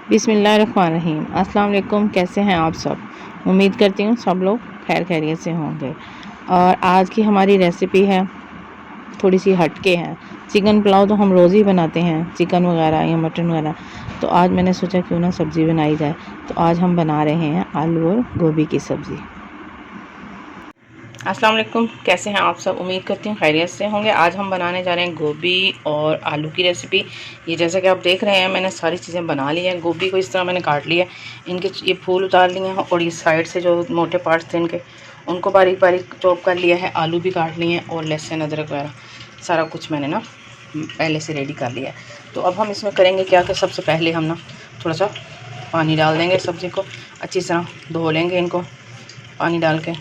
बिस्मिल्लाहिर्रहमानिर्रहीम। अस्सलाम वालेकुम। कैसे हैं आप सब? उम्मीद करती हूँ सब लोग खैर खैरियत से होंगे। और आज की हमारी रेसिपी है थोड़ी सी हटके है। चिकन पुलाव तो हम रोज़ ही बनाते हैं, चिकन वगैरह या मटन वगैरह। तो आज मैंने सोचा क्यों ना सब्ज़ी बनाई जाए। तो आज हम बना रहे हैं आलू और गोभी की सब्ज़ी। अस्सलाम वालेकुम। कैसे हैं आप सब? उम्मीद करती हूँ खैरियत से होंगे। आज हम बनाने जा रहे हैं गोभी और आलू की रेसिपी। ये जैसा कि आप देख रहे हैं मैंने सारी चीज़ें बना ली हैं। गोभी को इस तरह मैंने काट लिया, इनके ये फूल उतार लिए हैं और ये साइड से जो मोटे पार्ट्स थे इनके उनको बारीक बारीक चॉप कर लिया है। आलू भी काट लिए हैं और लहसुन अदरक वगैरह सारा कुछ मैंने ना पहले से रेडी कर लिया है। तो अब हम इसमें करेंगे क्या कि सबसे पहले हम ना थोड़ा सा पानी डाल देंगे, सब्ज़ी को अच्छी तरह धो लेंगे इनको पानी डाल के।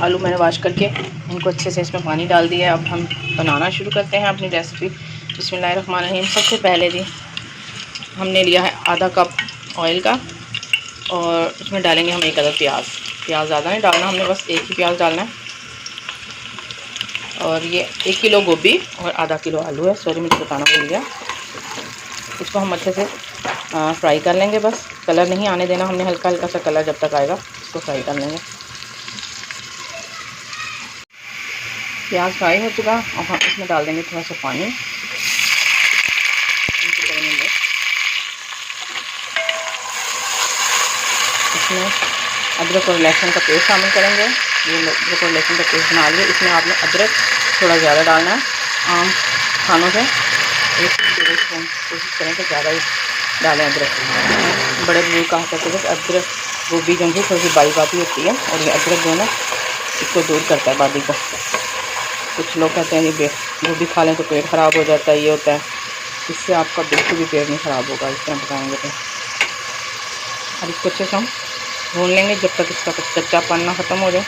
आलू मैंने वॉश करके इनको अच्छे से इसमें पानी डाल दिया है। अब हम बनाना शुरू करते हैं अपनी रेसिपी। बिस्मिल्लाहिर्रहमानिर्रहीम। सबसे पहले जी हमने लिया है आधा कप ऑयल का और उसमें डालेंगे हम एक अदद प्याज। प्याज ज़्यादा नहीं डालना, हमने बस एक ही प्याज डालना है। और ये 1 किलो गोभी और आधा किलो आलू है, सॉरी मुझे बताना भूल गया। इसको हम अच्छे से फ्राई कर लेंगे, बस कलर नहीं आने देना हमने, हल्का हल्का सा कलर जब तक आएगा इसको फ्राई कर लेंगे। प्याज फ्राई हो चुका। अब हम इसमें डाल देंगे थोड़ा सा पानी। इसमें अदरक और लहसुन का पेस्ट शामिल करेंगे। ये अदरक और लहसुन का पेस्ट बना लिए। इसमें आपने अदरक थोड़ा ज़्यादा डालना है, आम खानों से 1 टेबल स्पून कोशिश करें कि ज़्यादा ही डालें अदरक। बड़े बुजुर्ग कहा करते थे कि अदरक गोभी जो है थोड़ी सी बाई बाती होती है और ये अदरक जो है ना इसको दूर करता है बादी को। कुछ लोग कहते हैं ये गोभी खा लें तो पेट ख़राब हो जाता है, ये होता है। इससे आपका बिल्कुल भी पेट नहीं ख़राब होगा इस तरह पकाएंगे तो। अब इसको अच्छे से हम भून लेंगे जब तक इसका कच्चापन ना ख़त्म हो जाए।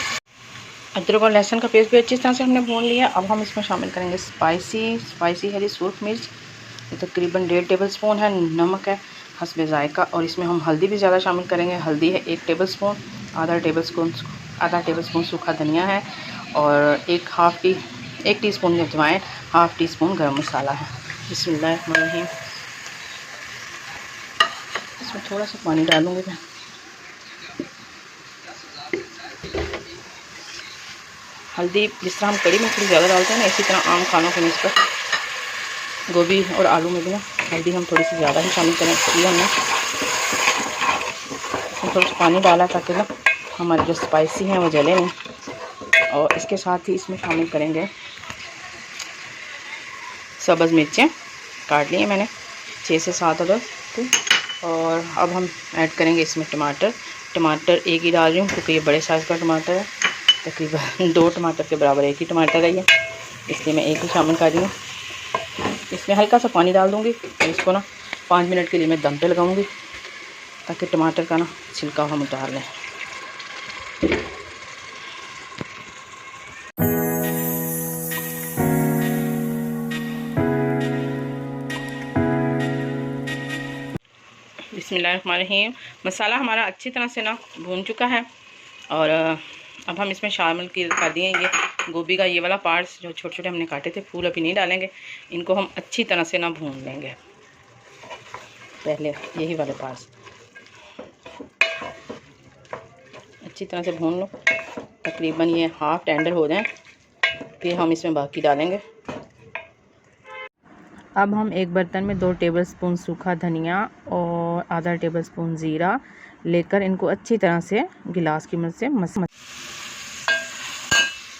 अदरक और लहसुन का पेस्ट भी अच्छी तरह से हमने भून लिया। अब हम इसमें शामिल करेंगे स्पाइसी हरी सूरख मिर्च, ये तकरीबन 1.5 टेबल स्पून है। नमक है हस्बे ज़ायका और इसमें हम हल्दी भी ज़्यादा शामिल करेंगे। हल्दी है 1 टेबल स्पून, आधा टेबल स्पून सूखा धनिया है और 1 टीस्पून अजवाइन, ½ टीस्पून गरम मसाला है। बिस्मिल्लाहिर्रहमानिर्रहीम। इसमें थोड़ा सा पानी डालूँगी मैं। हल्दी जिस तरह हम कड़ी में थोड़ी ज़्यादा डालते हैं ना, इसी तरह आम खानों के निस्बत गोभी और आलू में भी ना हल्दी हम थोड़ी सी ज़्यादा ही शामिल करें। इसलिए हमने इसमें थोड़ा सा पानी डाला ताकि ना हमारे जो स्पाइसी हैं वो जले नहीं। और इसके साथ ही इसमें शामिल करेंगे सब्ज़ मिर्चें, काट ली हैं मैंने 6 से 7 अदद। और अब हम ऐड करेंगे इसमें टमाटर 1 ही डाल रही हूँ क्योंकि ये बड़े साइज़ का टमाटर है। तकरीबन 2 टमाटर के बराबर 1 ही टमाटर है ये, इसलिए मैं 1 ही शामिल कर रही हूँ। इसमें हल्का सा पानी डाल दूँगी और इसको ना 5 मिनट के लिए मैं दम पे लगाऊँगी ताकि टमाटर का ना छिलका हम उतार लें। बिस्मिल्लाहिर्रहमानिर्रहीम। मसाला हमारा अच्छी तरह से ना भून चुका है और अब हम इसमें शामिल कर दिए ये गोभी का ये वाला पार्ट्स जो छोटे छोटे हमने काटे थे। फूल अभी नहीं डालेंगे, इनको हम अच्छी तरह से ना भून लेंगे। पहले यही वाले पार्ट्स अच्छी तरह से भून लो, तकरीबन ये हाफ टेंडर हो जाए, फिर हम इसमें बाकी डालेंगे। अब हम एक बर्तन में 2 टेबलस्पून सूखा धनिया और आधा टेबलस्पून ज़ीरा लेकर इनको अच्छी तरह से गिलास की मदद से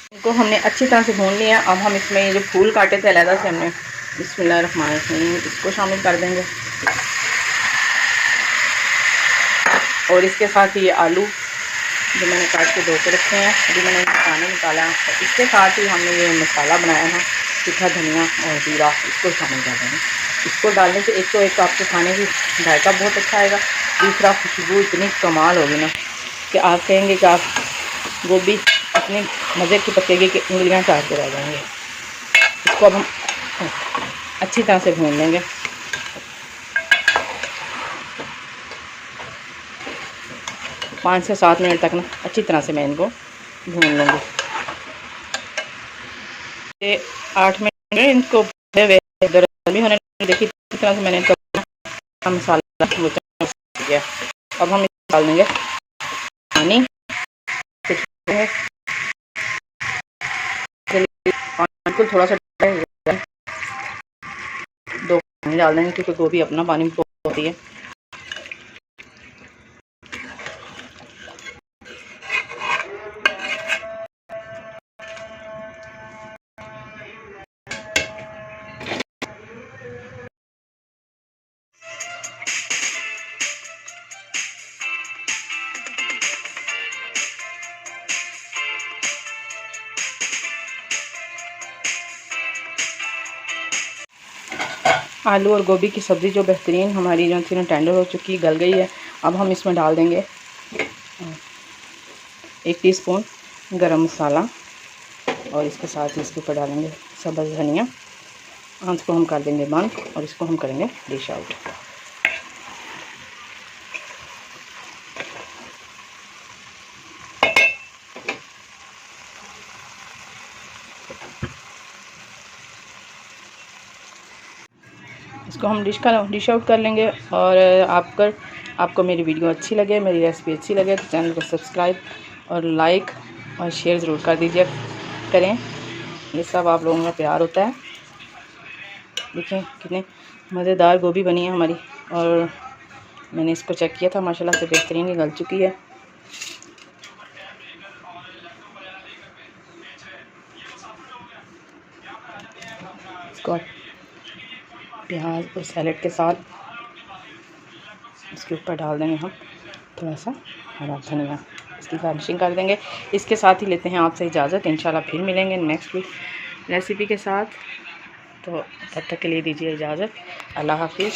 इनको हमने अच्छी तरह से भून लिया। अब हम इसमें ये जो फूल काटे थे अलहदा से हमने, बिस्मिल्लाहिर्रहमानिर्रहीम, इसको शामिल कर देंगे। और इसके साथ ही ये आलू जो मैंने काट के धो के रखे हैं, अभी मैंने इनका पानी निकाला है। तो इसके साथ ही हमने ये मसाला बनाया था सूखा धनिया और ज़ीरा, इसको शामिल कर देंगे। इसको डालने से एक तो एक आपके खाने की जायका बहुत अच्छा आएगा, दूसरा खुशबू इतनी कमाल होगी ना कि आप कहेंगे कि आप गोभी अपने मज़े की पकेगी कि उंगलियां चाटते रह जाएंगे। इसको अब हम अच्छी तरह से भून लेंगे। पाँच से 7 मिनट तक ना अच्छी तरह से मैं इनको भून लूँगी। 8 मिनट इनको गर्मी होने देखी इस तरह से मैंने मसाला गया। अब हम डाल देंगे पानी, बिल्कुल थोड़ा सा 2 पानी डाल देंगे क्योंकि गोभी अपना पानी होती है। आलू और गोभी की सब्ज़ी जो बेहतरीन हमारी जो थी टेंडर हो चुकी, गल गई है। अब हम इसमें डाल देंगे 1 टीस्पून गरम मसाला और इसके साथ ही इसके ऊपर डालेंगे सब्ज़ धनिया। आंच को हम कर देंगे बंद और इसको हम करेंगे डिश आउट। इसको हम डिश आउट कर लेंगे। और आपको मेरी वीडियो अच्छी लगे, मेरी रेसिपी अच्छी लगे तो चैनल को सब्सक्राइब और लाइक और शेयर ज़रूर कर दीजिए करें। ये सब आप लोगों का प्यार होता है। देखें कितने मज़ेदार गोभी बनी है हमारी, और मैंने इसको चेक किया था, माशाल्लाह से बेहतरीन ही गल चुकी है। इसको प्याज और सैलेड के साथ इसके ऊपर डाल देंगे हम थोड़ा सा हरा धनिया, इसकी गार्निशिंग कर देंगे। इसके साथ ही लेते हैं आपसे इजाज़त, इंशाल्लाह फिर मिलेंगे नेक्स्ट रेसिपी के साथ। तो तब तक के लिए दीजिए इजाज़त। अल्लाह हाफिज़।